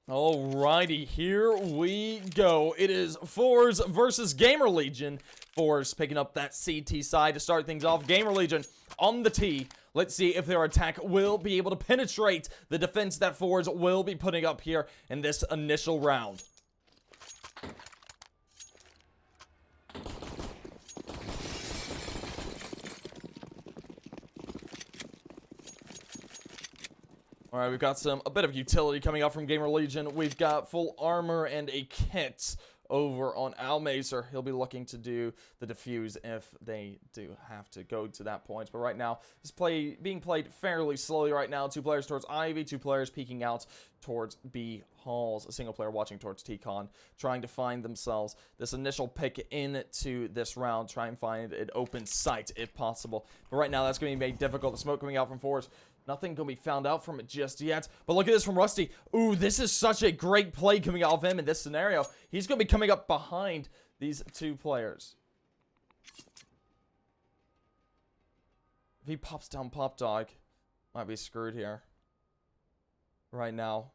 Alrighty, here we go. It is Forze versus Gamerlegion. Forze picking up that CT side to start things off. Gamerlegion on the T. Let's see if their attack will be able to penetrate the defense that Forze will be putting up here in this initial round. Alright, we've got a bit of utility coming out from Gamerlegion. We've got full armor and a kit over on Almazer. He'll be looking to do the defuse if they do have to go to that point. But right now, it's being played fairly slowly right now. 2 players towards Ivy, 2 players peeking out towards B Halls. A single player watching towards T-Con, trying to find themselves this initial pick into this round. Try and find an open site if possible. But right now, that's going to be made difficult. The smoke coming out from Forze. Nothing gonna be found out from it just yet. But look at this from Rusty. Ooh, this is such a great play coming out of him in this scenario. He's gonna be coming up behind these 2 players. If he pops down Pop Dog, might be screwed here. Right now,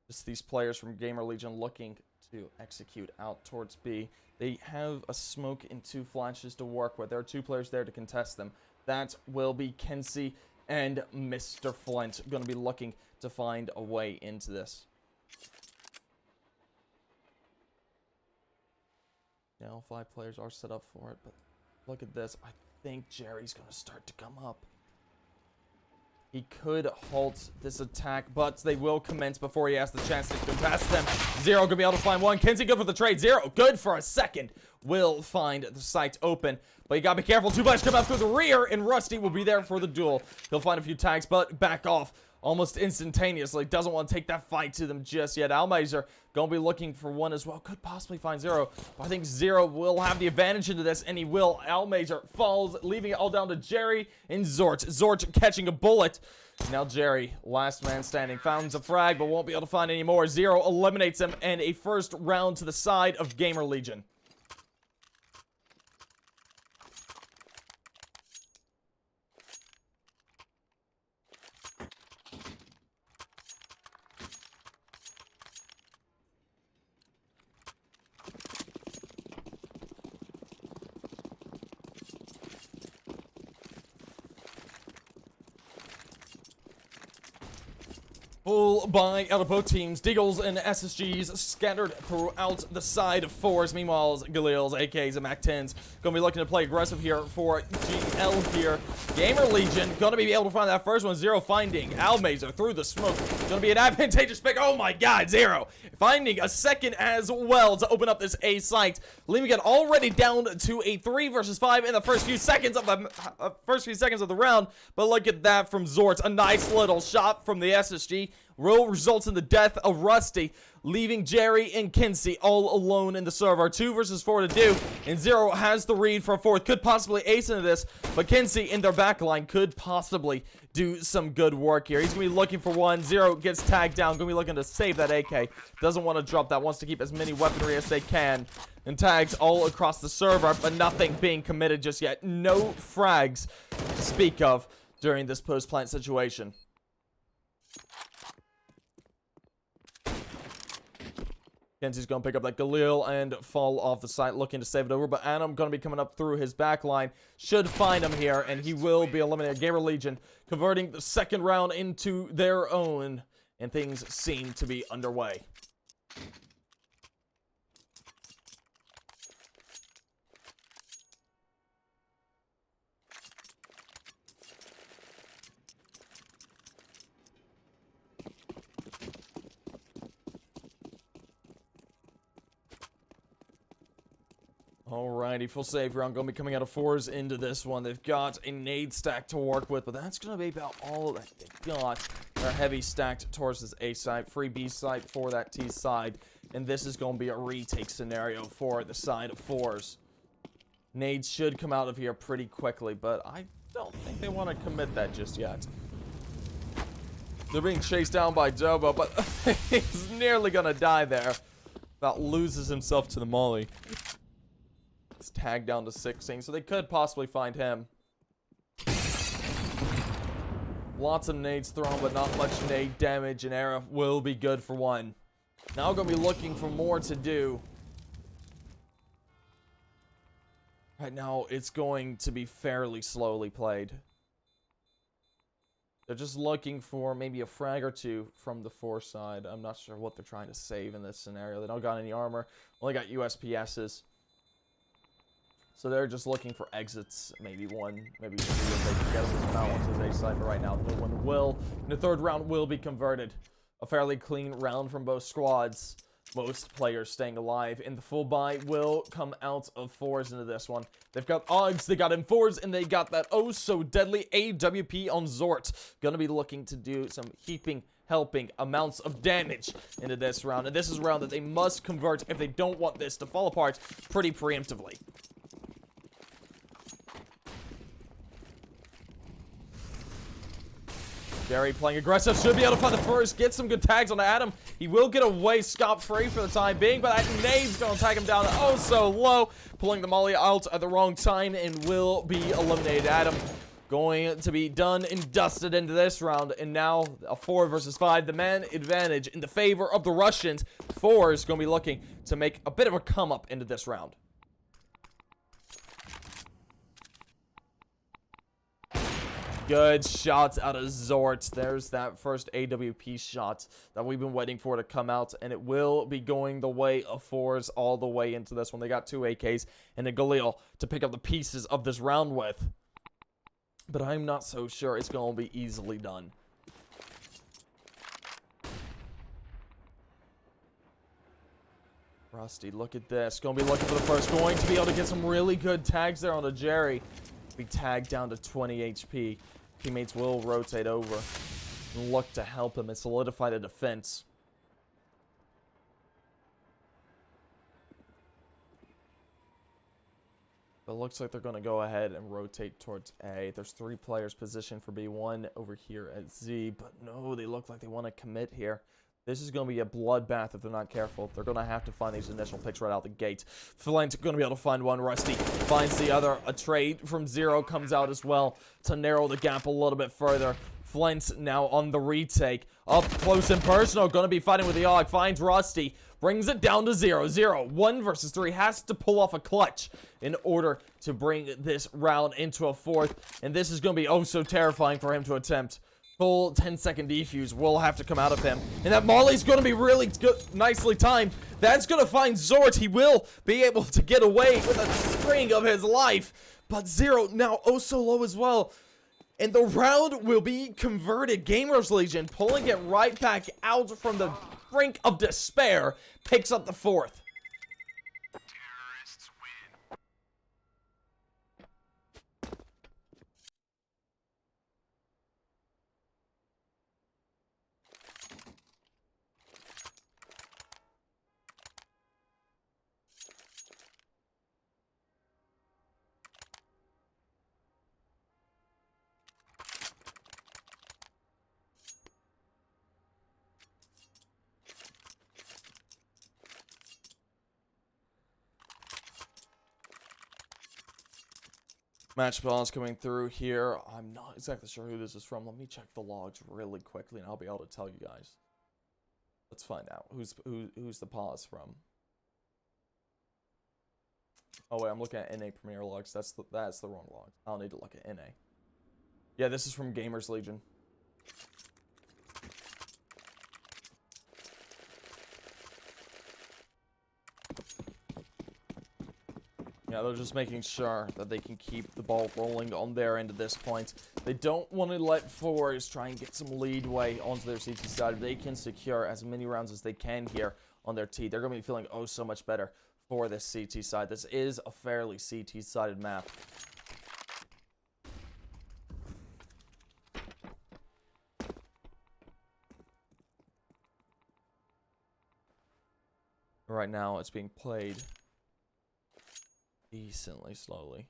just these players from Gamerlegion looking to execute out towards B. They have a smoke and 2 flashes to work with. There are 2 players there to contest them. That will be Kenzie and Mr. Flint going to be looking to find a way into this. Now 5 players are set up for it, but look at this. I think Jerry's going to start to come up. He could halt this attack, but they will commence before he has the chance to contest them. Zero going to be able to find one. Kenzie good for the trade. Zero good for a second. Will find the site open, but you gotta be careful. 2 players come out through the rear, and Rusty will be there for the duel. He'll find a few tags, but back off almost instantaneously. Doesn't want to take that fight to them just yet. Almazer gonna be looking for one as well. Could possibly find Zero, but I think Zero will have the advantage into this, and he will. Almazer falls, leaving it all down to Jerry and Zort. Zort catching a bullet. Now Jerry, last man standing, found a frag, but won't be able to find any more. Zero eliminates him, and a first round to the side of Gamerlegion. Full buy out of both teams. Deagles and SSGs scattered throughout the side of Forze. Meanwhile, Galil's, AKs, and MAC-10s gonna be looking to play aggressive here for GL here. Gamerlegion gonna be able to find that first one. Zero finding Almazer through the smoke. Gonna be an advantageous pick. Oh my god, Zero finding a second as well to open up this A site, leaving it already down to a 3 versus 5 in the first few seconds of the round. But look at that from Zort. A nice little shot from the SSG. Will results in the death of Rusty, leaving Jerry and Kenzie all alone in the server. 2 versus 4 to do, and Zero has the read for a 4th. Could possibly ace into this, but Kenzie in their backline could possibly do some good work here. He's going to be looking for one. Zero gets tagged down. Going to be looking to save that AK. Doesn't want to drop that. Wants to keep as many weaponry as they can. And tags all across the server, but nothing being committed just yet. No frags to speak of during this post-plant situation. Kenzie's going to pick up that Galil and fall off the site, looking to save it over. But Adam going to be coming up through his back line. Should find him here, and he will be eliminated. Gamerlegion converting the second round into their own, and things seem to be underway. Alrighty, full save round going to be coming out of Forze into this one. They've got a nade stack to work with, but that's going to be about all that they've got. They're heavy stacked towards this A side, free B side for that T side, and this is going to be a retake scenario for the side of Forze. Nades should come out of here pretty quickly, but I don't think they want to commit that just yet. They're being chased down by Dobo, but he's nearly going to die there. About loses himself to the molly. It's tagged down to 16, so they could possibly find him. Lots of nades thrown, but not much nade damage, and Era will be good for one. Now going to be looking for more to do. Right now, it's going to be fairly slowly played. They're just looking for maybe a frag or two from the Forze side. I'm not sure what they're trying to save in this scenario. They don't got any armor. Only got USPSs. So they're just looking for exits. Maybe one. Maybe two if they can get them out onto the A side. But right now, no one will. And the third round will be converted. A fairly clean round from both squads. Most players staying alive, and the full buy will come out of Forze into this one. They've got Oggs, they got M4s, and they got that oh so deadly AWP on Zort. Gonna be looking to do some helping amounts of damage into this round, and this is a round that they must convert if they don't want this to fall apart pretty preemptively. Jerry playing aggressive, should be able to find the first, get some good tags on Adam. He will get away scot-free for the time being, but that nade's going to tag him down oh so low, pulling the molly out at the wrong time and will be eliminated. Adam going to be done and dusted into this round, and now a 4 versus 5, the man advantage in the favor of the Russians. Forze is going to be looking to make a bit of a come up into this round. Good shots out of Zort. There's that first AWP shot that we've been waiting for to come out, and it will be going the way of Forze all the way into this one. They got 2 AKs and a Galil to pick up the pieces of this round with, but I'm not so sure it's going to be easily done. Rusty, look at this. Going to be looking for the first. Going to be able to get some really good tags there on the Jerry. Be tagged down to 20 HP. Teammates will rotate over and look to help him and solidify the defense. But it looks like they're going to go ahead and rotate towards A. There's 3 players positioned for B1 over here at Z, but no, they look like they want to commit here. This is going to be a bloodbath if they're not careful. They're going to have to find these initial picks right out the gate. Flint going to be able to find one. Rusty finds the other. A trade from Zero comes out as well to narrow the gap a little bit further. Flint now on the retake. Up close and personal. Going to be fighting with the Og. Finds Rusty. Brings it down to 0. 0. 1 versus 3. Has to pull off a clutch in order to bring this round into a 4th. And this is going to be oh so terrifying for him to attempt. Full 10-second defuse will have to come out of him. And that Molly's going to be really good, nicely timed. That's going to find Zort. He will be able to get away with a string of his life. But Zero now oh so low as well. And the round will be converted. Gamerlegion pulling it right back out from the brink of despair. Picks up the 4th. Match balance coming through here. I'm not exactly sure who this is from. Let me check the logs really quickly, and I'll be able to tell you guys. Let's find out who's the pause from. Oh wait, I'm looking at NA Premier logs. That's the wrong log. I'll need to look at NA. Yeah, this is from Gamerlegion. Yeah, they're just making sure that they can keep the ball rolling on their end at this point. They don't want to let Forze try and get some leadway onto their CT side. They can secure as many rounds as they can here on their T. They're going to be feeling oh so much better for this CT side. This is a fairly CT-sided map. Right now, it's being played decently slowly.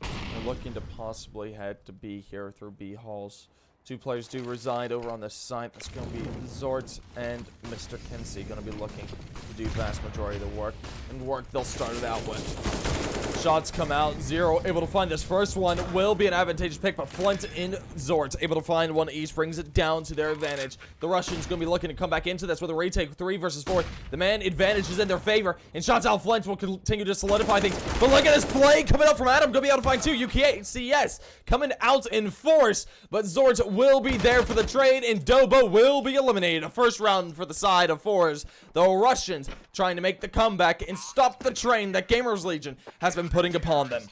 They're looking to possibly head to B here through B halls. 2 players do reside over on this side. That's going to be Zort and Mr. Kinsey going to be looking to do vast majority of the work. And work they'll start it out with. Shots come out. Zero able to find this first one. Will be an advantageous pick, but Flint and Zort able to find one each. Brings it down to their advantage. The Russians going to be looking to come back into this with a retake 3 versus 4. The man advantage is in their favor. And shots out Flint will continue to solidify things. But look at this play coming up from Adam. Going to be able to find 2. UKCS coming out in force. But Zort will be there for the trade. And Dobo will be eliminated. A first round for the side of Forze. The Russians trying to make the comeback and stop the train that Gamerlegion has been putting upon them.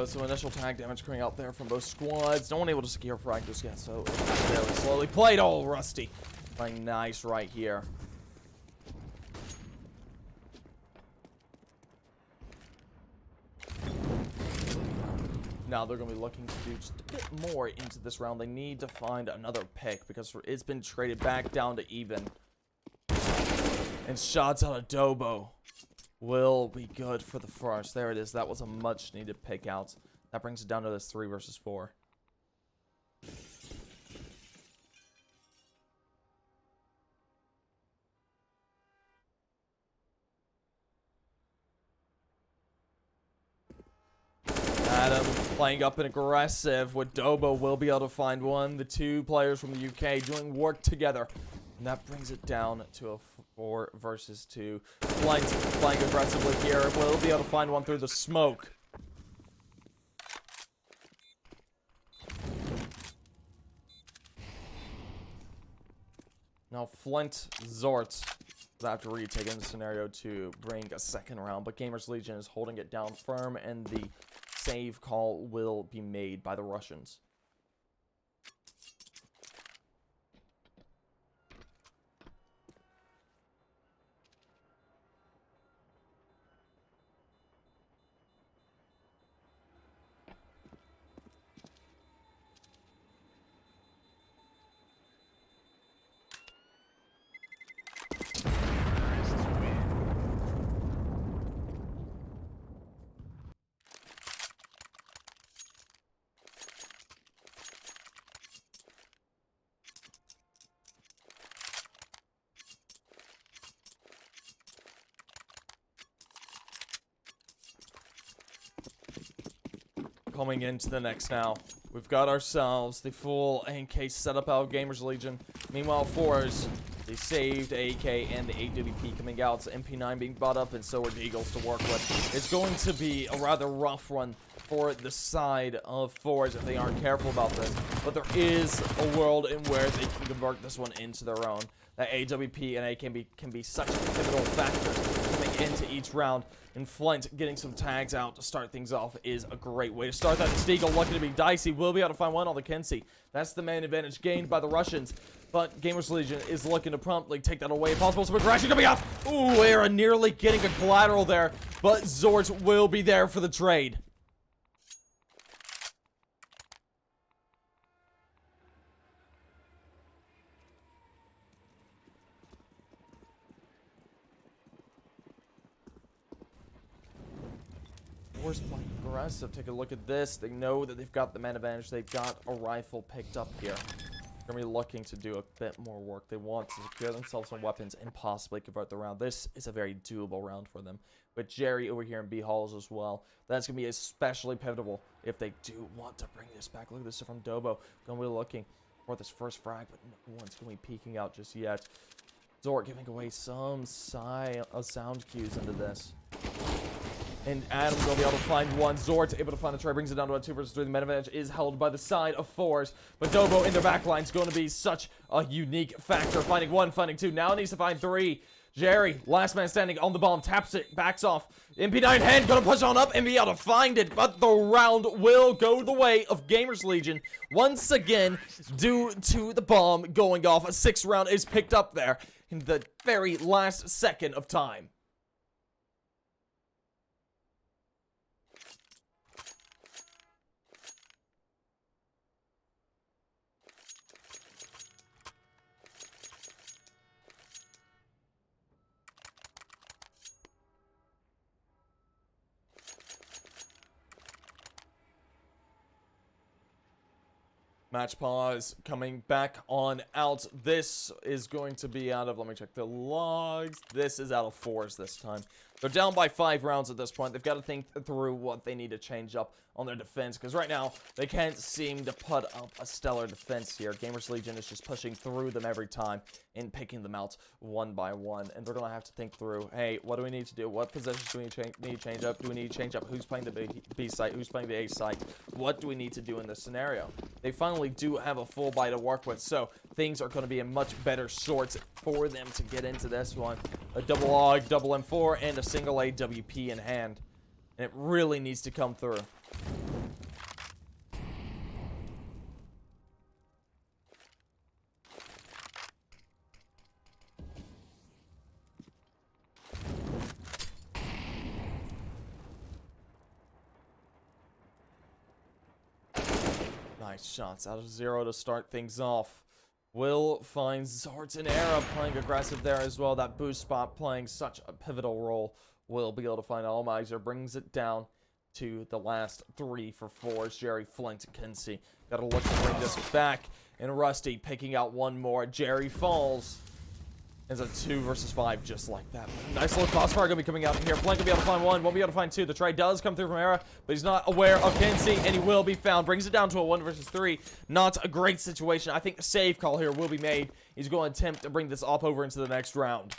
Some initial tag damage coming out there from both squads. No one able to secure frag just yet, so very slowly played. Oh, Rusty playing nice right here. Now they're going to be looking to do just a bit more into this round. They need to find another pick because it's been traded back down to even. And shots out of Dobo will be good for the first. There it is. That was a much needed pick out. That brings it down to this 3 versus 4. Adam playing up and aggressive with Dobo will be able to find one. The 2 players from the UK doing work together. And that brings it down to a 4 versus 2. Flint playing aggressively here. Will be able to find one through the smoke. Now Flint, Zort will have to retake in the scenario to bring a second round. But Gamerlegion is holding it down firm, and the save call will be made by the Russians. Coming into the next now, we've got ourselves the full NK setup out of Gamerlegion. Meanwhile, Forze, they saved AK and the AWP coming out. So MP9 being brought up, and so are the Eagles to work with. It's going to be a rather rough one for the side of Forze if they aren't careful about this. But there is a world in where they can convert this one into their own. That AWP and AK can be such pivotal factors coming into each round. And Flint getting some tags out to start things off is a great way to start that. Stiegel looking to be dicey. Will be able to find one on the Kinsey. That's the main advantage gained by the Russians. But Gamerlegion is looking to promptly take that away if possible. Some aggression coming out. Ooh, Era nearly getting a collateral there. But Zort will be there for the trade. Forze playing aggressive. Take a look at this. They know that they've got the man advantage. They've got a rifle picked up here. They're going to be looking to do a bit more work. They want to secure themselves some weapons and possibly convert the round. This is a very doable round for them. With Jerry over here in B halls as well. That's going to be especially pivotal if they do want to bring this back. Look at this from Dobo. Going to be looking for this first frag, but no one's going to be peeking out just yet. Zort giving away some sound cues into this. And Adam's going to be able to find one. Zort's able to find the try. Brings it down to a 2 versus 3. The man advantage is held by the side of Forze. But Dobo in their backline is going to be such a unique factor. Finding 1, finding 2. Now needs to find 3. Jerry, last man standing on the bomb. Taps it, backs off. MP9 hand going to push on up and be able to find it. But the round will go the way of Gamerlegion. Once again, due to the bomb going off. A 6th round is picked up there in the very last second of time. Match pause coming back on out. This is going to be out of, let me check the logs. This is out of 4s this time. They're down by 5 rounds at this point. They've got to think through what they need to change up on their defense, because right now they can't seem to put up a stellar defense here. Gamerlegion is just pushing through them every time and picking them out one by one, and they're going to have to think through, hey, what do we need to do? What possessions do we need to change up? Do we need to change up who's playing the B site? Who's playing the A site? What do we need to do in this scenario? They finally do have a full buy to work with, so things are going to be in much better sorts for them to get into this one. A double AUG, double M4, and a single AWP in hand. And it really needs to come through. Nice shots out of 0 to start things off. Will finds Zort and Era playing aggressive there as well. That boost spot playing such a pivotal role. Will be able to find Almiser. Brings it down to the last 3 for 4. Jerry, Flint, Kinsey. Gotta look to bring this back. And Rusty picking out one more. Jerry falls. It's a 2 versus 5 just like that. Nice little crossfire going to be coming out here. Flint will be able to find 1. Won't be able to find 2. The trade does come through from Era, but he's not aware of Kinsey, and he will be found. Brings it down to a 1 versus 3. Not a great situation. I think the save call here will be made. He's going to attempt to bring this up over into the next round.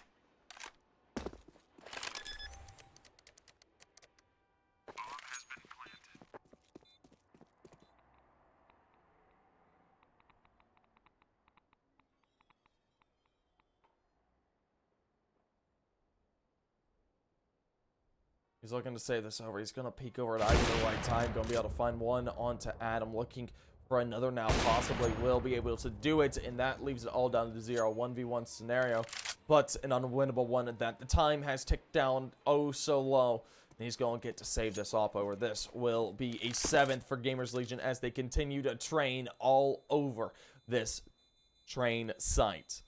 He's looking to save this over. He's going to peek over at Ivy at the right time. Going to be able to find 1 onto Adam. Looking for another now. Possibly will be able to do it. And that leaves it all down to 0. 1v1 scenario. But an unwinnable one at that. The time has ticked down oh so low. And he's going to get to save this off over. This will be a 7th for Gamerlegion as they continue to train all over this train site.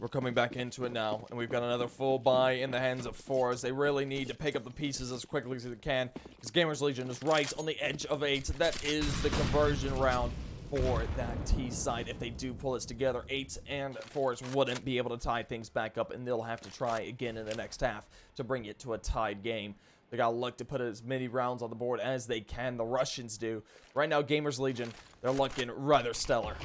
We're coming back into it now, and we've got another full buy in the hands of Forze. They really need to pick up the pieces as quickly as they can, because Gamerlegion is right on the edge of 8. That is the conversion round for that T side. If they do pull this together, 8 and Forze wouldn't be able to tie things back up, and they'll have to try again in the next half to bring it to a tied game. They gotta look to put as many rounds on the board as they can. The Russians do. Right now, Gamerlegion, they're looking rather stellar.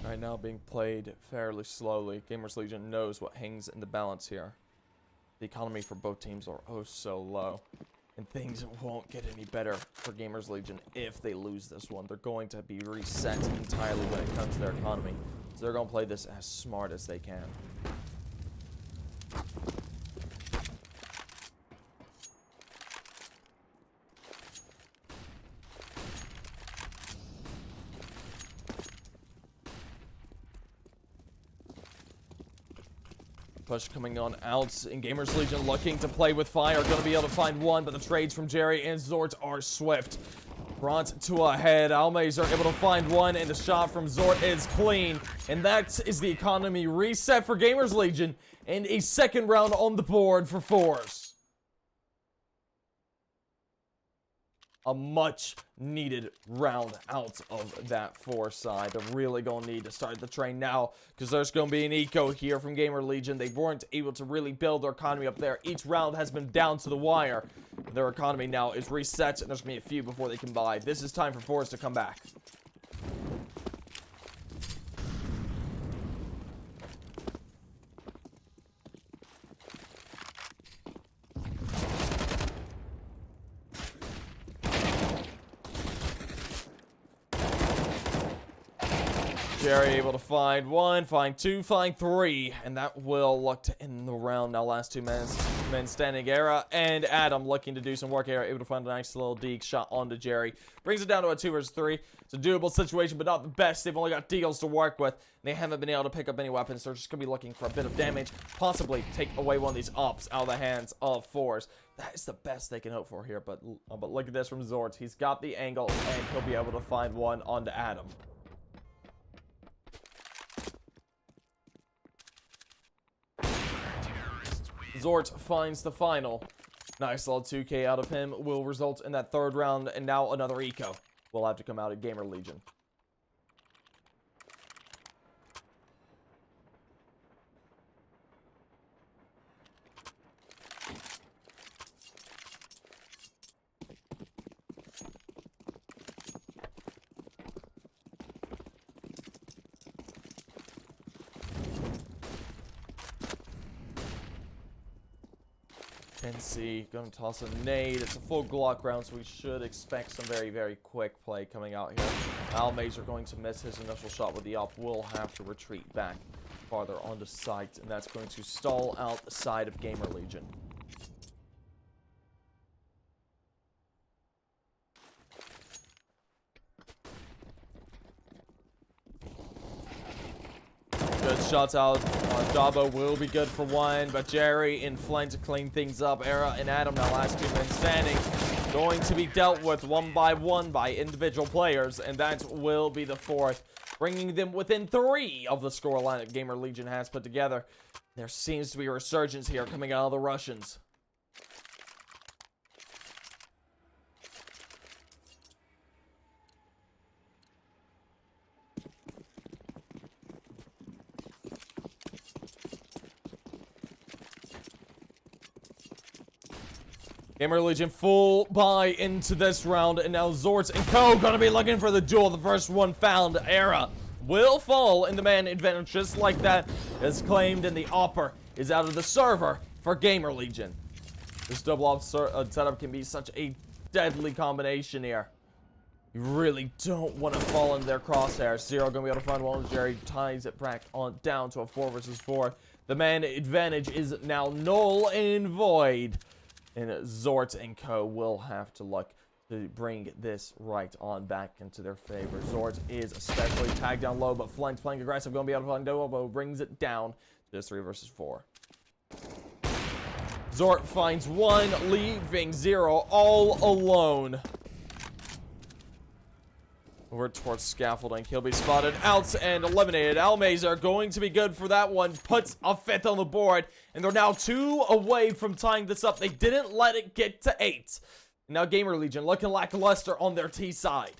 Right now being played fairly slowly. Gamerlegion knows what hangs in the balance here. The economy for both teams are oh so low. And things won't get any better for Gamerlegion if they lose this one. They're going to be reset entirely when it comes to their economy. So they're going to play this as smart as they can. Push coming on out, and Gamerlegion looking to play with fire. Going to be able to find 1, but the trades from Jerry and Zort are swift. Brought to a head. Almays are able to find 1, and the shot from Zort is clean. And that is the economy reset for Gamerlegion, and a 2nd round on the board for Forze. A much needed round out of that Forze side. They're really going to need to start the train now, because there's going to be an eco here from Gamerlegion. They weren't able to really build their economy up there. Each round has been down to the wire. Their economy now is reset, and there's going to be a few before they can buy. This is time for Forze to come back. Jerry able to find one, find two, find three, and that will look to end the round. Now last 2 minutes, men standing. Era and Adam looking to do some work. Era able to find a nice little deke shot onto Jerry. Brings it down to a 2 versus 3. It's a doable situation, but not the best. They've only got deals to work with. They haven't been able to pick up any weapons. They're just going to be looking for a bit of damage, possibly take away one of these ops out of the hands of Forze. That is the best they can hope for here, but look at this from Zort. He's got the angle, and he'll be able to find one onto Adam. Zort finds the final. Nice little 2K out of him will result in that 3rd round, and now another eco will have to come out at Gamerlegion. NC gonna toss a nade. It's a full Glock round, so we should expect some very, very quick play coming out here. Almazer going to miss his initial shot with the op. Will have to retreat back farther onto site, and that's going to stall out the side of Gamerlegion. Good shots out. Dabo will be good for one, but Jerry in flank to clean things up. Era and Adam, now last 2 men standing, going to be dealt with one by individual players, and that will be the 4th, bringing them within 3 of the scoreline that Gamerlegion has put together. There seems to be a resurgence here coming out of the Russians. Gamerlegion full buy into this round, and now Zorts and Co. gonna be looking for the duel. The first one found. Era will fall in the man advantage just like that, as claimed, and the Opper is out of the server for Gamerlegion. This double op setup can be such a deadly combination here. You really don't want to fall in their crosshairs. Zero gonna be able to find one. Jerry ties it back on down to a 4 versus 4. The man advantage is now null and void. And Zort and Co. will have to look to bring this right on back into their favor. Zort is especially tagged down low, but flank's playing aggressive. Going to be able to find Dobo. Brings it down to this 3 versus 4. Zort finds one, leaving Zero all alone. Over towards scaffolding. He'll be spotted out and eliminated. Almazer going to be good for that one. Puts a 5th on the board. And they're now 2 away from tying this up. They didn't let it get to 8. Now Gamerlegion looking lackluster on their T side.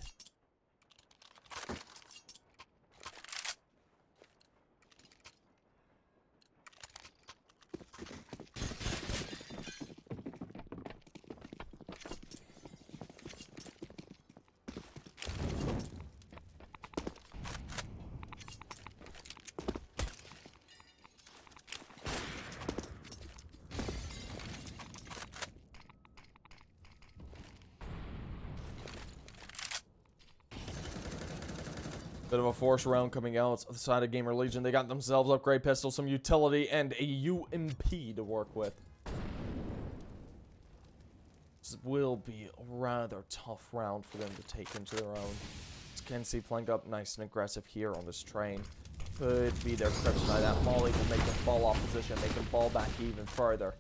Bit of a force round coming out of the side of Gamerlegion. They got themselves upgrade pistols, some utility, and a UMP to work with. This will be a rather tough round for them to take into their own. Kenzie flank up nice and aggressive here on this train. Could be their kryptonite. That molly will make them fall off position, make them fall back even further.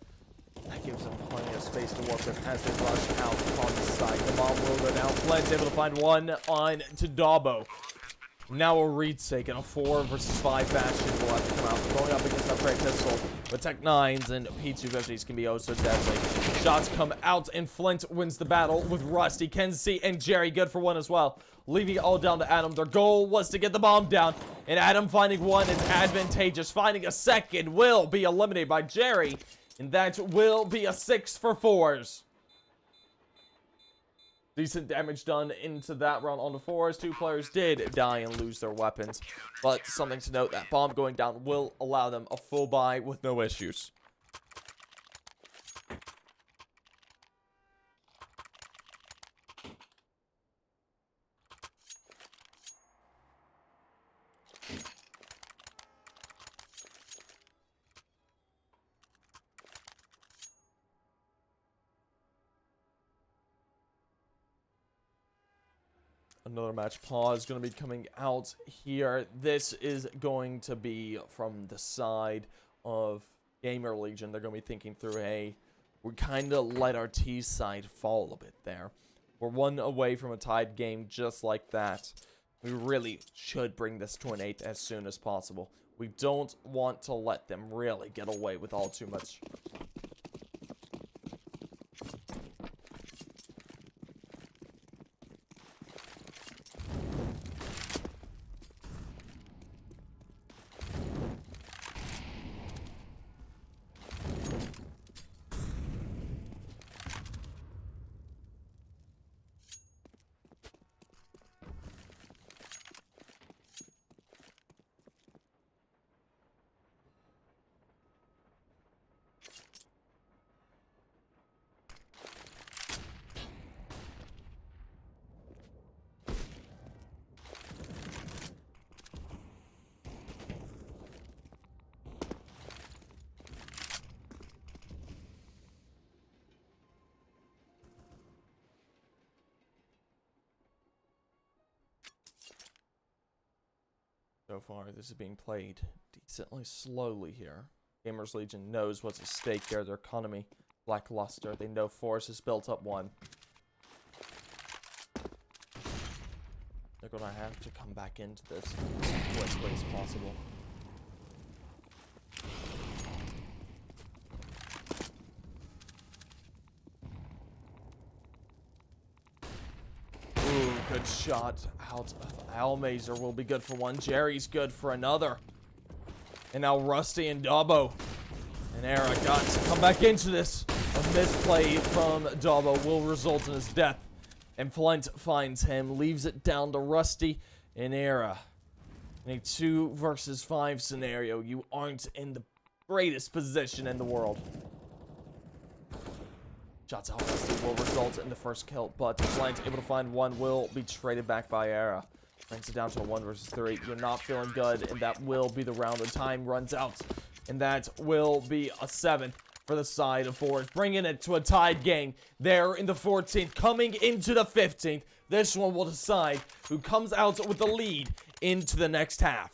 That gives them plenty of space to work with as they rush out on the side. The bomb will go down. Flint's able to find one on to Dabo. Now a retake and a 4 versus 5 Bastion will have to come out. Going up against upgrade pistol, but Tech 9s and P250s can be oh so deadly. Shots come out and Flint wins the battle with Rusty, Kenzie, and Jerry good for one as well. Leaving it all down to Adam. Their goal was to get the bomb down, and Adam finding one is advantageous. Finding a second will be eliminated by Jerry, and that will be a 6 for 4s. Decent damage done into that round on the 4s. 2 players did die and lose their weapons. But something to note, that bomb going down will allow them a full buy with no issues. Another match pause going to be coming out here. This is going to be from the side of Gamerlegion. They're going to be thinking through, hey, we kind of let our T side fall a bit there. We're one away from a tied game just like that. We really should bring this to an 8 as soon as possible. We don't want to let them really get away with all too much. So far, this is being played decently slowly here. Gamerlegion knows what's at stake here. Their economy lackluster. They know Forze has built up one. They're going to have to come back into this as quickly as possible. Good shot out of Almazer will be good for one. Jerry's good for another. And now Rusty and Dabo. And Era got to come back into this. A misplay from Dabo will result in his death. And Flint finds him, leaves it down to Rusty and Era. In a 2 versus 5 scenario, you aren't in the greatest position in the world. Shots out Rusty will result in the first kill, but Flint able to find one, will be traded back by Era. Brings it down to a 1 versus 3. You're not feeling good, and that will be the round when time runs out. And that will be a 7th for the side of Forze, bringing it to a tied game there in the 14th, coming into the 15th. This one will decide who comes out with the lead into the next half.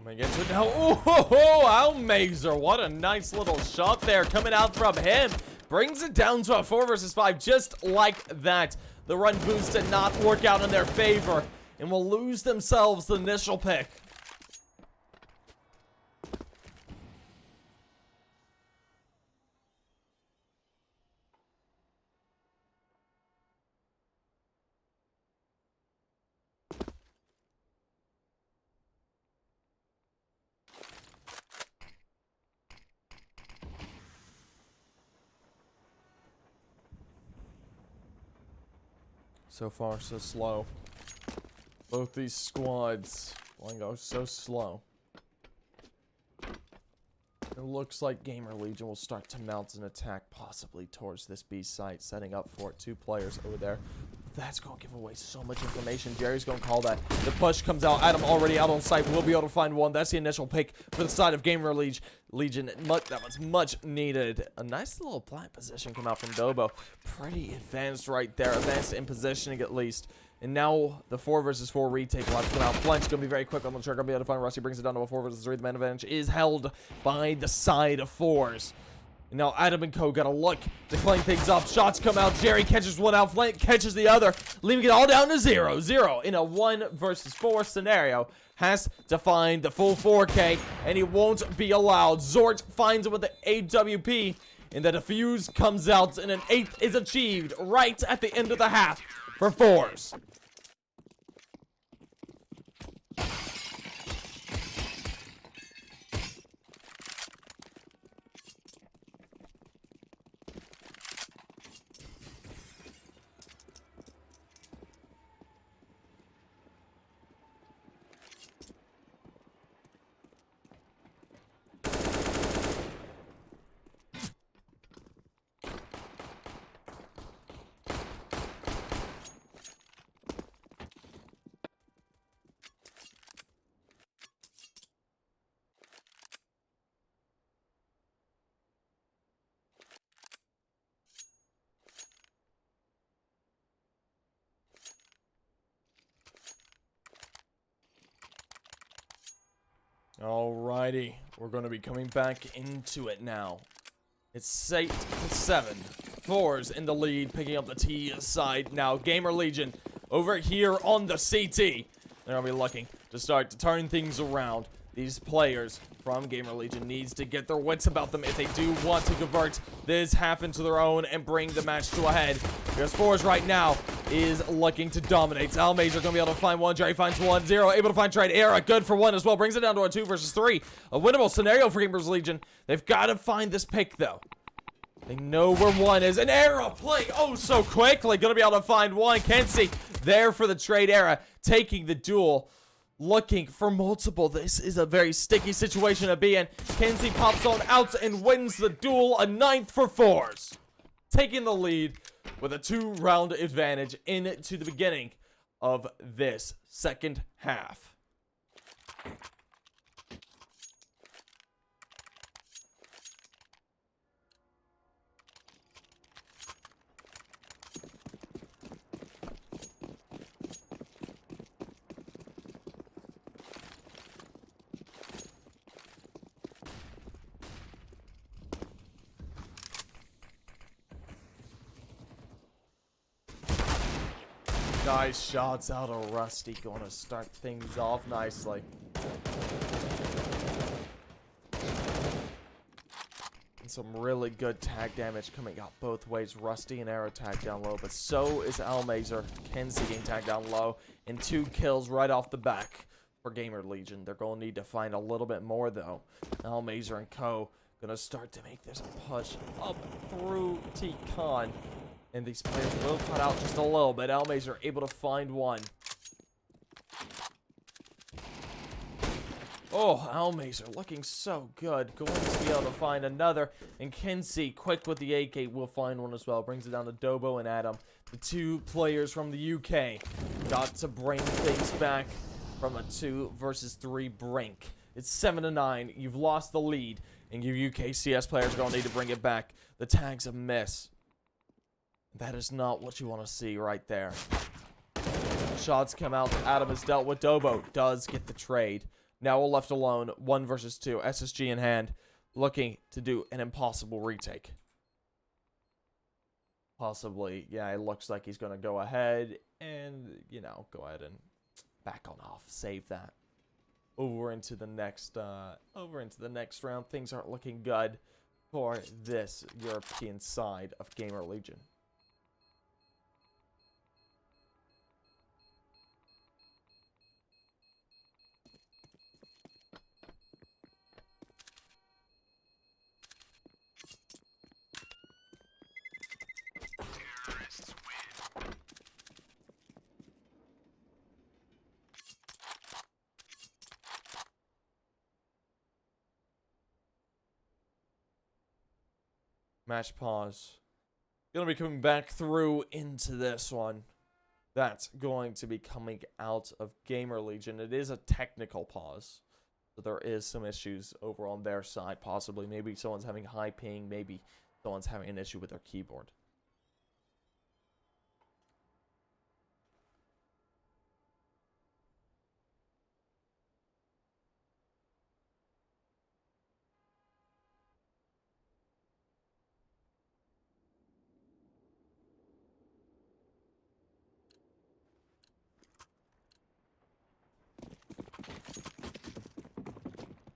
We get to it now. Oh, Almazer. What a nice little shot there coming out from him. Brings it down to a 4 versus 5 just like that. The run boost did not work out in their favor and will lose themselves the initial pick. So far, so slow. Both these squads going go so slow. It looks like Gamerlegion will start to mount an attack possibly towards this B site, setting up for 2 players over there. That's going to give away so much information. Jerry's going to call that. The push comes out. Adam already out on site. We'll be able to find one. That's the initial pick for the side of Gamerlegion. That was much needed. A nice little plant position come out from Dobo. Pretty advanced right there. Advanced in positioning at least. And now the 4 versus 4 retake will have to come out. Flint's going to be very quick on the trigger. Going to be able to find Rusty. Brings it down to a 4 versus 3. The man advantage is held by the side of Forze. And now Adam and Co got to look to clean things up. Shots come out. Jerry catches one out. Flint catches the other, leaving it all down to 0-0 in a 1 versus 4 scenario. Has to find the full 4K, and he won't be allowed. Zort finds it with the AWP, and the defuse comes out, and an 8th is achieved right at the end of the half for Forze. Alrighty, we're going to be coming back into it now. It's 8-7. Forze in the lead, picking up the T side now. Gamerlegion over here on the CT. They're going to be looking to start to turn things around. These players from Gamerlegion needs to get their wits about them if they do want to convert this half into their own and bring the match to a head. Because Forze right now is looking to dominate. Almazer going to be able to find one. Jerry finds 1-0. Able to find trade. Era good for one as well. Brings it down to a 2 versus 3. A winnable scenario for Gamerlegion. They've got to find this pick though. They know where one is. An Era playing oh so quickly. Going to be able to find one. Kenzie there for the trade. Era taking the duel. Looking for multiple. This is a very sticky situation to be in. Kenzie pops on out and wins the duel. A 9th for Forze. Taking the lead with a 2-round advantage into the beginning of this second half. Nice shots out of Rusty. Going to start things off nicely. And some really good tag damage coming out both ways. Rusty and Era tag down low, but so is Almazer. Kenzie getting tagged down low. And 2 kills right off the back for Gamerlegion. They're going to need to find a little bit more though. Almazer and co. Going to start to make this push up through T-Con. And these players will cut out just a little bit. Almazer able to find one. Oh, Almazer looking so good. Going to be able to find another. And Kenzie, quick with the AK, will find one as well. Brings it down to Dobo and Adam. The 2 players from the UK. Got to bring things back from a 2 versus 3 brink. It's 7-9. You've lost the lead. And your UK CS players are going to need to bring it back. The tag's a miss. That is not what you want to see right there. Shots come out. Adam has dealt with Dobo. Does get the trade. Now we're left alone. 1 versus 2. SSG in hand. Looking to do an impossible retake. Possibly. Yeah, it looks like he's going to go ahead and, you know, go ahead and back on off. Save that. Over into the next round. Things aren't looking good for this European side of Gamerlegion. Match pause. Gonna be coming back through into this one. That's going to be coming out of Gamerlegion. It is a technical pause. So there is some issues over on their side, possibly. Maybe someone's having high ping. Maybe someone's having an issue with their keyboard.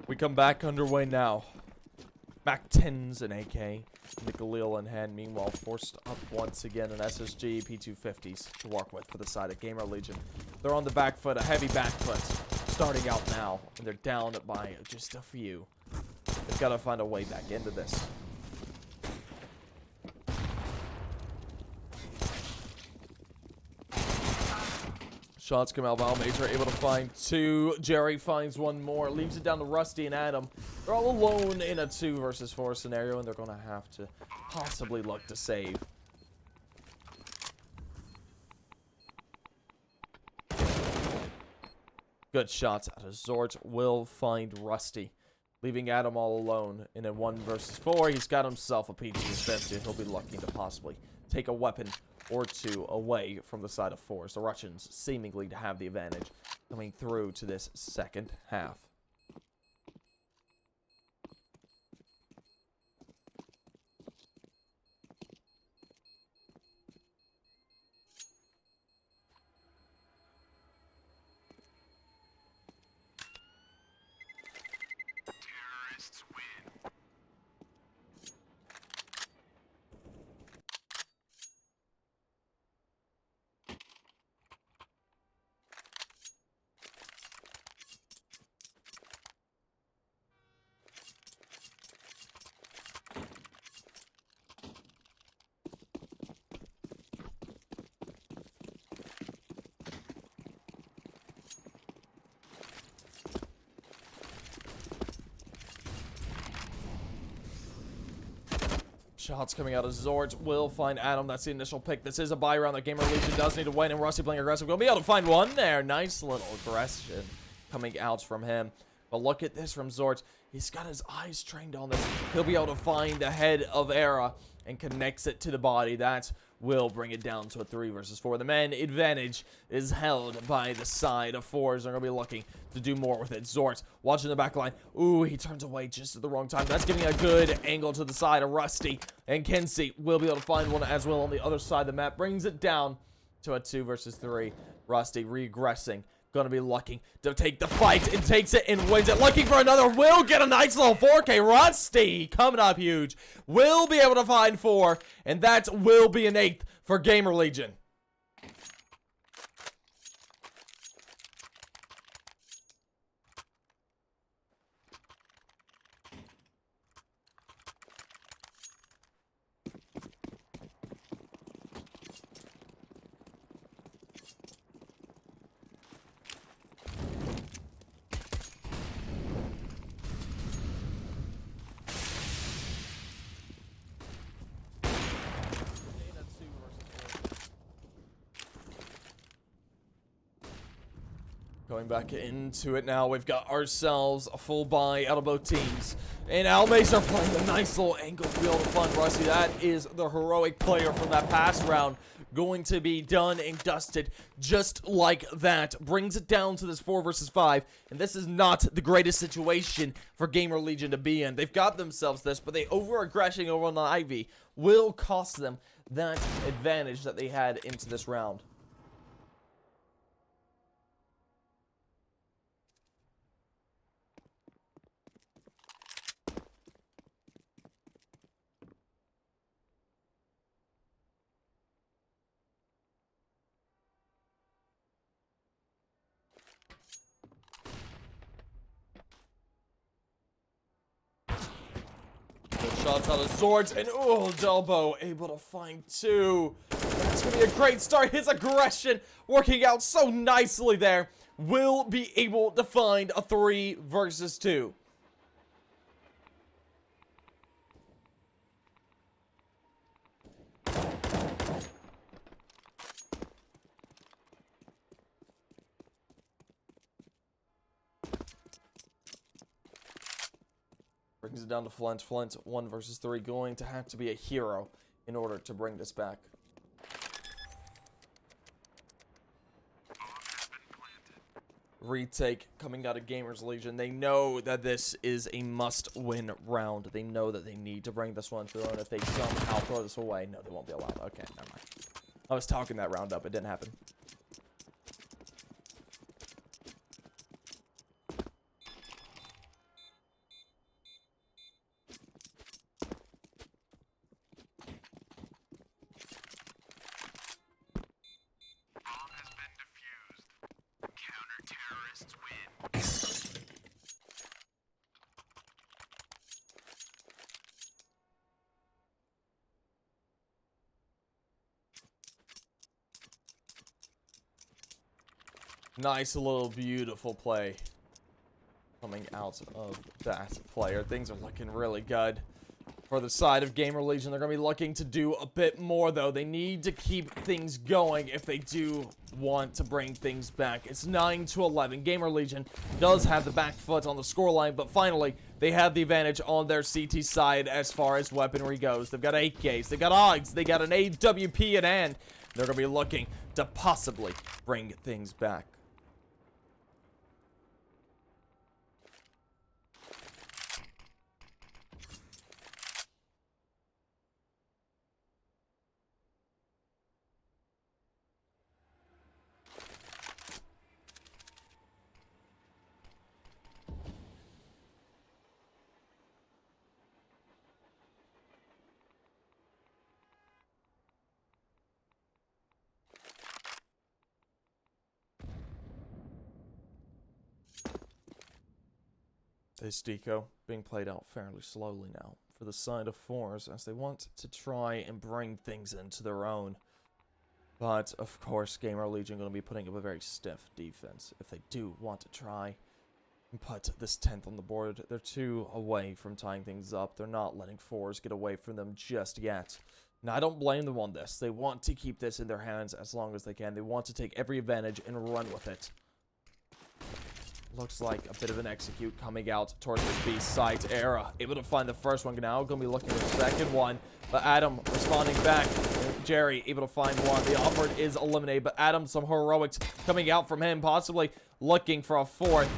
We come back underway now. Mac 10s and AK. Galil in hand. Meanwhile, forced up once again an SSG P250s to work with for the side of Gamerlegion. They're on the back foot, a heavy back foot. Starting out now, and they're down by just a few. They've got to find a way back into this. Shots come out. Almazer able to find 2. Jerry finds 1 more. Leaves it down to Rusty and Adam. They're all alone in a 2 versus 4 scenario, and they're going to have to possibly look to save. Good shots out of Zort. Will find Rusty. Leaving Adam all alone in a 1 versus 4. He's got himself a P250. He'll be looking to possibly take a weapon or 2 away from the side of Forze. The Russians seemingly to have the advantage coming through to this second half. shots coming out of Zords will find Adam. That's the initial pick. This is a buy round that Gamerlegion does need to win, and Rusty playing aggressive. Gonna be able to find one there. Nice little aggression coming out from him. But look at this from Zords. He's got his eyes trained on this. He'll be able to find the head of Esea and connects it to the body. That will bring it down to a 3 versus 4. The man advantage is held by the side of Forze. They're going to be looking to do more with it. Zords watching the back line. Ooh, he turns away just at the wrong time. That's giving a good angle to the side of Rusty. And Kenzie will be able to find one as well on the other side of the map. Brings it down to a 2 versus 3. Rusty regressing. Gonna be looking to take the fight and takes it and wins it. Looking for another. Will get a nice little 4K. Rusty coming up huge. Will be able to find 4, and that will be an 8th for Gamerlegion. Going back into it now, we've got ourselves a full buy out of both teams. And Almazer playing a nice little angle to be able to fund Rusty. That is the heroic player from that past round. Going to be done and dusted just like that. Brings it down to this 4 versus 5. And this is not the greatest situation for Gamerlegion to be in. They've got themselves this, but they over-aggressing over on the Ivy will cost them that advantage that they had into this round. Shots out of Zords, and oh, Delbo able to find 2. That's gonna be a great start. His aggression working out so nicely there. Will be able to find a 3 versus 2. Brings it down to Flint. Flint, 1 versus 3, going to have to be a hero in order to bring this back. Retake coming out of Gamerlegion. They know that this is a must-win round. They know that they need to bring this one through, and if they somehow throw this away, no, they won't be allowed. Okay, never mind. I was talking that round up. It didn't happen. Nice little beautiful play coming out of that player. Things are looking really good for the side of Gamerlegion. They're going to be looking to do a bit more, though. They need to keep things going if they do want to bring things back. It's 9-11. Gamerlegion does have the back foot on the scoreline, but finally, they have the advantage on their CT side as far as weaponry goes. They've got 8Ks, they've got AUGs, they got an AWP in hand. They're going to be looking to possibly bring things back. This deco being played out fairly slowly now for the side of Forze as they want to try and bring things into their own. But, of course, Gamerlegion going to be putting up a very stiff defense if they do want to try put this 10th on the board. They're 2 away from tying things up. They're not letting Forze get away from them just yet. Now, I don't blame them on this. They want to keep this in their hands as long as they can. They want to take every advantage and run with it. Looks like a bit of an execute coming out towards this B site. Esea able to find the first one. Now going to be looking at the second one. But Adam responding back. Jerry able to find one. The offward is eliminated. But Adam, some heroics coming out from him. Possibly looking for a fourth.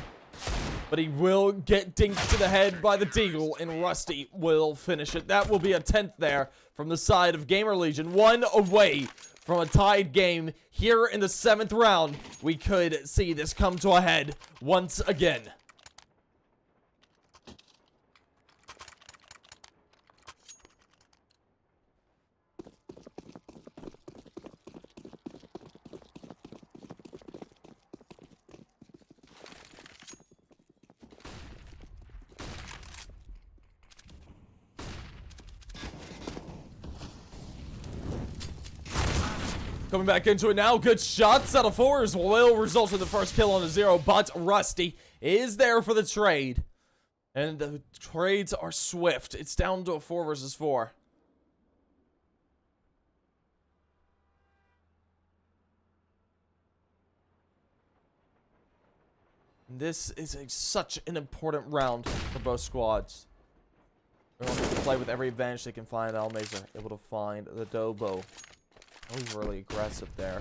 But he will get dinked to the head by the Deagle, and Rusty will finish it. That will be a 10th there from the side of Gamerlegion. 1 away from a tied game here in the 7th round. We could see this come to a head once again. Coming back into it now. Good shots out of Forze will result in the first kill on a 0, but Rusty is there for the trade. And the trades are swift. It's down to a 4 versus 4. This is such an important round for both squads. They're going to play with every advantage they can find. Almazer able to find the Dobo. Overly aggressive there.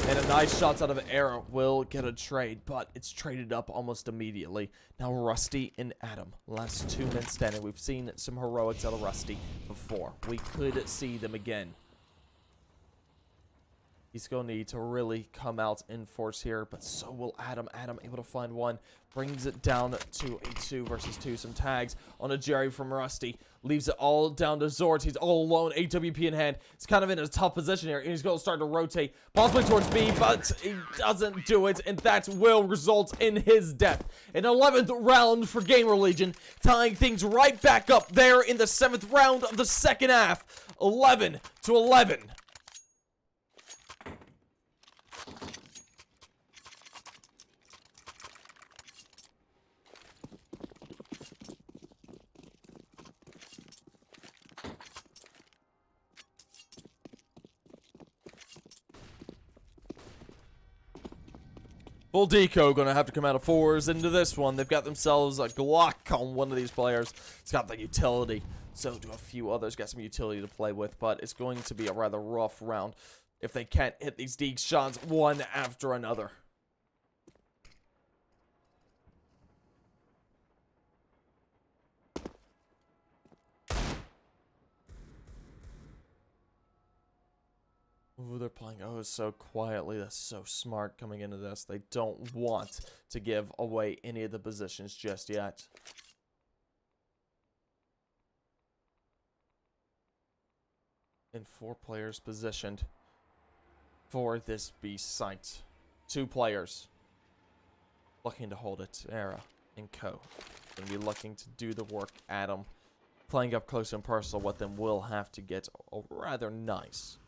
And a nice shots out of Esea will get a trade, but it's traded up almost immediately. Now Rusty and Adam, last 2 men standing. We've seen some heroics out of Rusty before. We could see them again. He's going to need to really come out in force here, but so will Adam. Adam able to find one. Brings it down to a 2 versus 2. Some tags on a Jerry from Rusty. Leaves it all down to Zort. He's all alone. AWP in hand. He's kind of in a tough position here. And he's going to start to rotate. Possibly towards B, but he doesn't do it. And that will result in his death. An 11th round for Gamerlegion. Tying things right back up there in the 7th round of the second half. 11-11. Full Deco gonna have to come out of 4s into this one. They've got themselves a Glock on one of these players. It's got the utility. So do a few others. Got some utility to play with, but it's going to be a rather rough round if they can't hit these Deke shots one after another. Ooh, they're playing so quietly. That's so smart coming into this. They don't want to give away any of the positions just yet. And 4 players positioned for this B site. 2 players looking to hold it. Esea and Co. Gonna be looking to do the work. Adam playing up close and personal with them will have to get rather nice.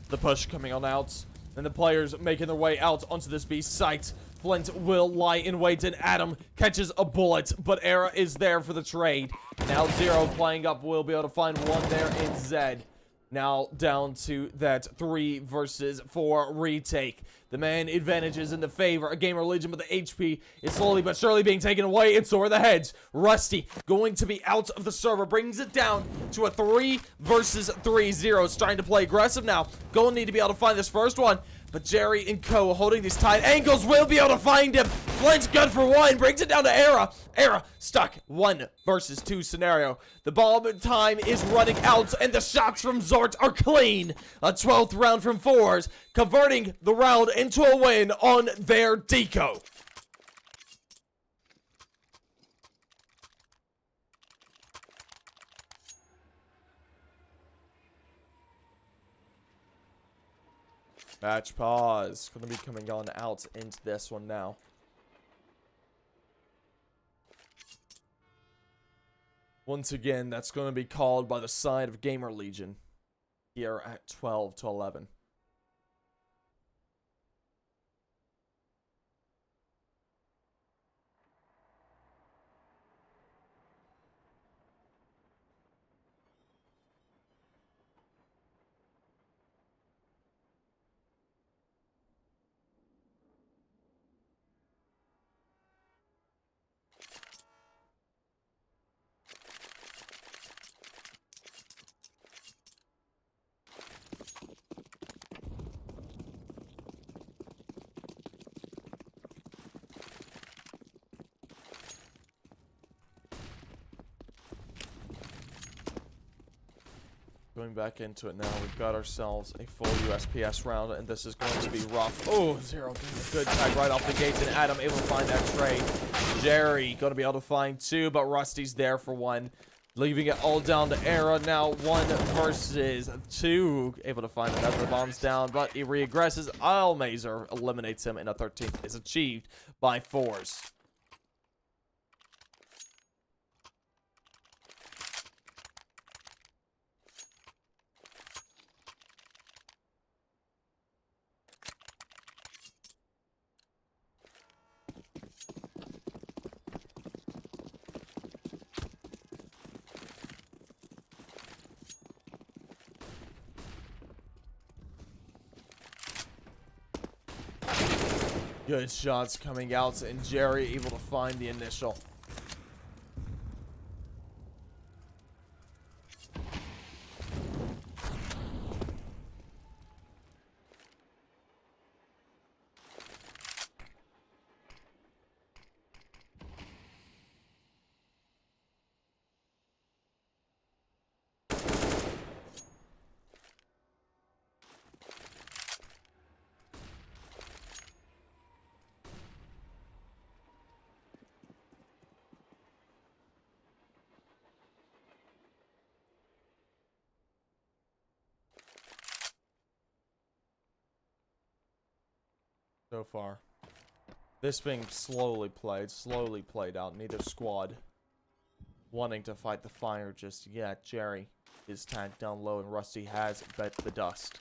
The push coming on out, and the players making their way out onto this B site. Flint will lie in wait, and Adam catches a bullet, but Esea is there for the trade. Now 0 playing up, will be able to find one there in Zed. Now down to that 3 versus 4 retake. The man advantage is in the favor of Gamerlegion, but the HP is slowly but surely being taken away, and so are the heads. Rusty going to be out of the server, brings it down to a 3 versus 3. 0 starting to play aggressive now. Going to need to be able to find this first one, but Jerry and Co. holding these tight angles will be able to find him. Flint's good for 1, brings it down to Esea. Esea stuck 1 versus 2 scenario. The bomb time is running out, and the shots from Zort are clean. A 12th round from 4s, converting the round into a win on their deco. Match pause. Going to be coming on out into this one now. Once again, that's going to be called by the side of Gamerlegion here at 12-11. Going back into it now, we've got ourselves a full USPS round, and this is going to be rough. Oh, Zero getting a good tag right off the gates, and Adam able to find that trade. Jerry going to be able to find two, but Rusty's there for one. Leaving it all down to Era now, 1 versus 2. Able to find another bombs down, but he reaggresses. Mazer eliminates him, and a 13th is achieved by Forze. Good shots coming out, and Jerry able to find the initial. So far, this being slowly played out. Neither squad wanting to fight the fire just yet. Jerry is tagged down low, and Rusty has bet the dust.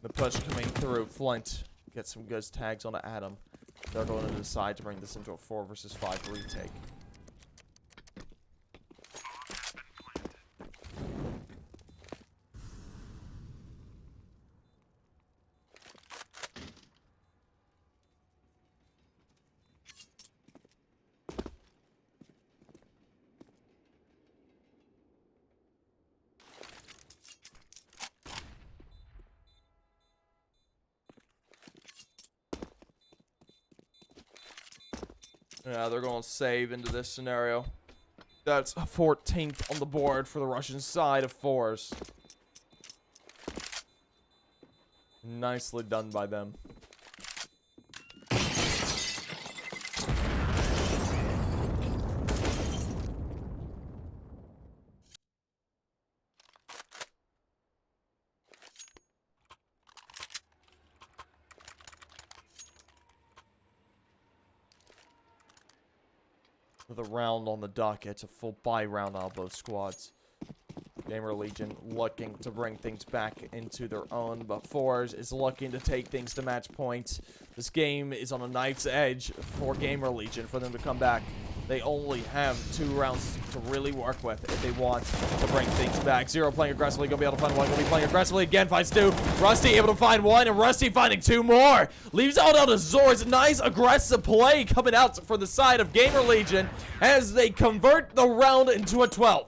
The push coming through. Flint get some good tags onto Adam. They're going to decide to bring this into a 4 versus 5 retake. Yeah, they're going to save into this scenario. That's a 14th on the board for the Russian side of Forze. Nicely done by them. With a round on the docket, a full buy round on both squads. Gamerlegion looking to bring things back into their own, but Forze is looking to take things to match point. This game is on a knife's edge for Gamerlegion for them to come back. They only have 2 rounds to really work with if they want to bring things back. Zero playing aggressively, gonna be able to find one. Gonna be playing aggressively again, finds 2. Rusty able to find 1, and Rusty finding 2 more. Leaves out on Azores. Nice aggressive play coming out for the side of Gamerlegion as they convert the round into a 12th.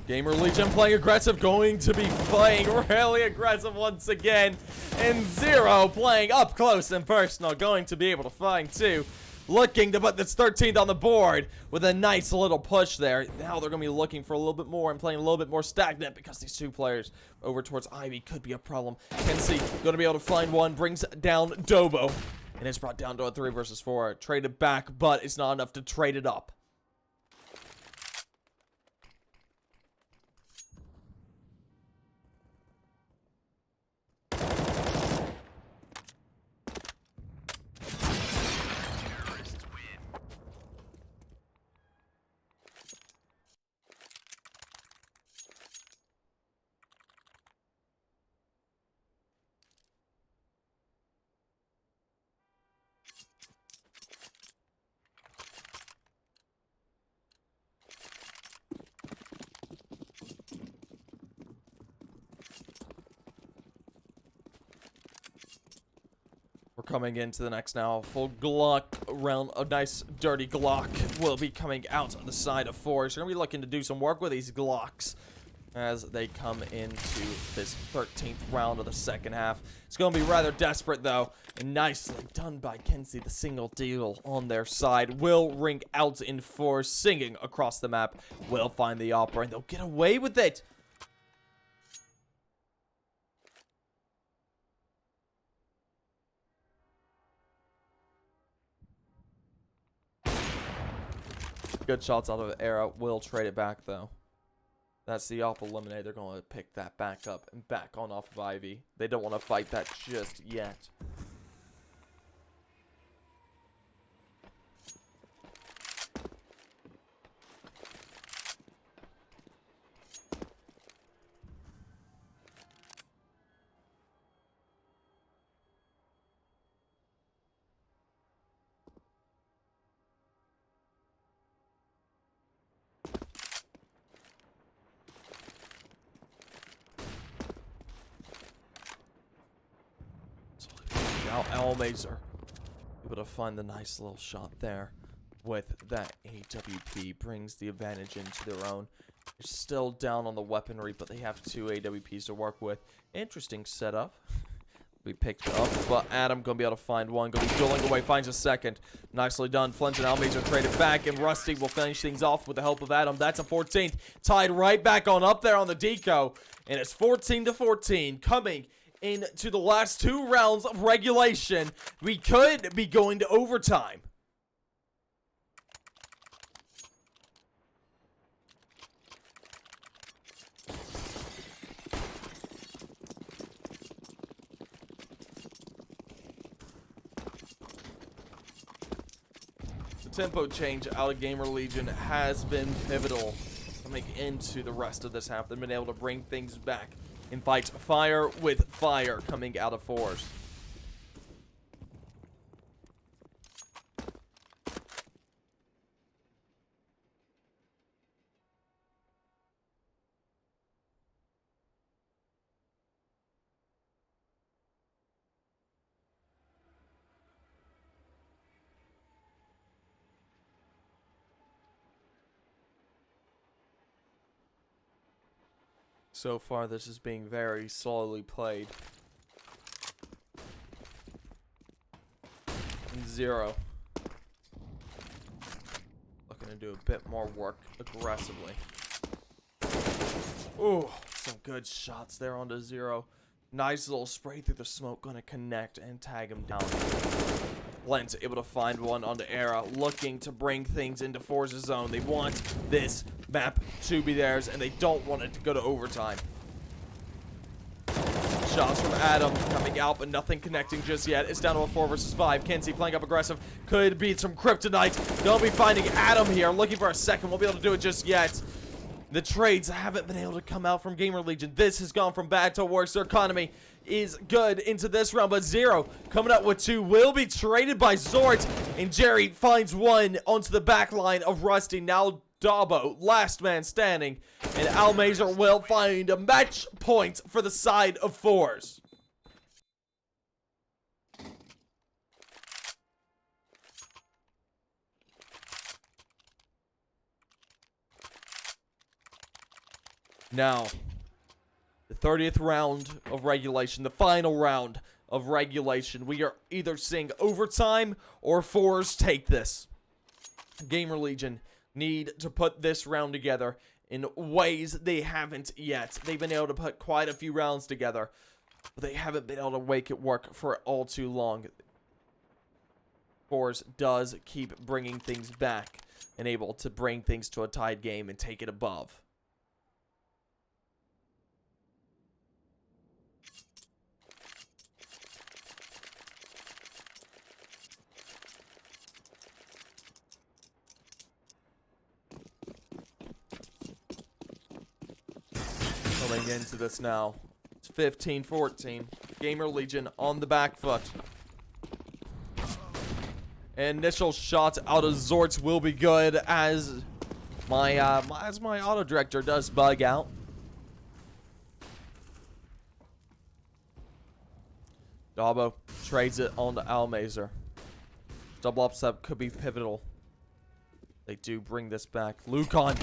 Gamerlegion playing aggressive, going to be playing really aggressive once again. And Zero playing up close and personal, going to be able to find two. Looking to put this 13th on the board with a nice little push there. Now they're going to be looking for a little bit more and playing a little bit more stagnant because these two players over towards Ivy could be a problem. Kenzie going to be able to find one, brings down Dobo. And it's brought down to a 3 versus 4. Traded back, but it's not enough to trade it up. We're coming into the next now. Full Glock round. A nice dirty Glock will be coming out on the side of Forze. We're going to be looking to do some work with these Glocks as they come into this 13th round of the second half. It's going to be rather desperate, though. And nicely done by Kenzie. The single deal on their side will ring out in Forze, singing across the map. Will find the Opera, and they'll get away with it. Good shots out of Era. Will trade it back, though. That's the Op eliminate. They're going to pick that back up and back on off of Ivy. They don't want to fight that just yet. Now Elmazer able to find the nice little shot there with that AWP. Brings the advantage into their own. They're still down on the weaponry, but they have two AWPs to work with. Interesting setup. We picked up, but Adam gonna be able to find one. Gonna be dueling away, finds a second. Nicely done. Flint and Elmazer traded back, and Rusty will finish things off with the help of Adam. That's a 14th. Tied right back on up there on the deco. And it's 14-14 coming into the last 2 rounds of regulation. We could be going to overtime. The tempo change out of Gamerlegion has been pivotal coming into the rest of this half. They've been able to bring things back and fight fire with fire coming out of Forze. So far, this is being very slowly played. And Zero looking to do a bit more work aggressively. Ooh, some good shots there onto Zero. Nice little spray through the smoke, gonna connect and tag him down. Lent able to find one onto Era, looking to bring things into Forze's zone. They want this map to be theirs, and they don't want it to go to overtime. Shots from Adam coming out, but nothing connecting just yet. It's down to a 4 versus 5. Kenzie playing up aggressive. Could be some kryptonite. Gonna be finding Adam here, looking for a second. Won't be able to do it just yet. The trades haven't been able to come out from Gamerlegion. This has gone from bad to worse. Their economy is good into this round, but Zero coming out with 2 will be traded by Zort, and Jerry finds one onto the back line of Rusty. Now Dabo, last man standing, and Elmazer will find a match point for the side of Forze. Now, the 30th round of regulation, the final round of regulation. We are either seeing overtime or Forze take this. Gamerlegion need to put this round together in ways they haven't yet. They've been able to put quite a few rounds together, but they haven't been able to make it work for all too long. Forze does keep bringing things back and able to bring things to a tied game and take it above. Coming into this now. It's 15-14. Gamerlegion on the back foot. Initial shot out of Zorts will be good as my auto director does bug out. Dabo trades it on to Almazer. Double upset could be pivotal. They do bring this back. Lucan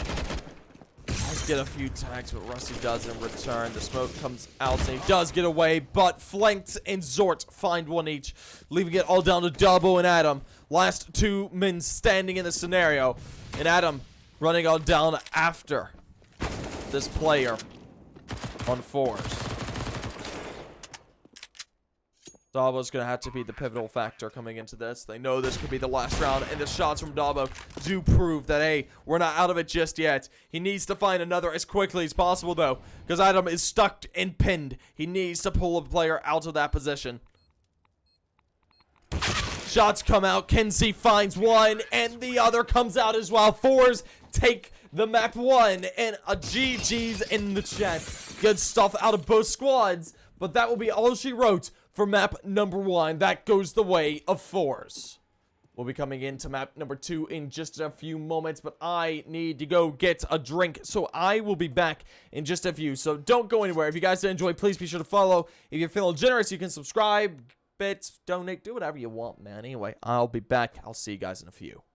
does get a few tags, but Rusty does in return. The smoke comes out, and he does get away, but Flanked and Zort find one each, leaving it all down to Dabo and Adam. Last two men standing in the scenario, and Adam running on down after this player on Forze. Dabo's going to have to be the pivotal factor coming into this. They know this could be the last round, and the shots from Dabo do prove that, hey, we're not out of it just yet. He needs to find another as quickly as possible, though, because Adam is stuck and pinned. He needs to pull a player out of that position. Shots come out. Kenzie finds one, and the other comes out as well. Forze take the map one, and a GG's in the chat. Good stuff out of both squads, but that will be all she wrote for map number 1. That goes the way of Forze. We'll be coming into map number 2 in just a few moments, but I need to go get a drink, so I will be back in just a few. So don't go anywhere. If you guys did enjoy, please be sure to follow. If you're feeling generous, you can subscribe, bits, donate, do whatever you want, man. Anyway, I'll be back. I'll see you guys in a few.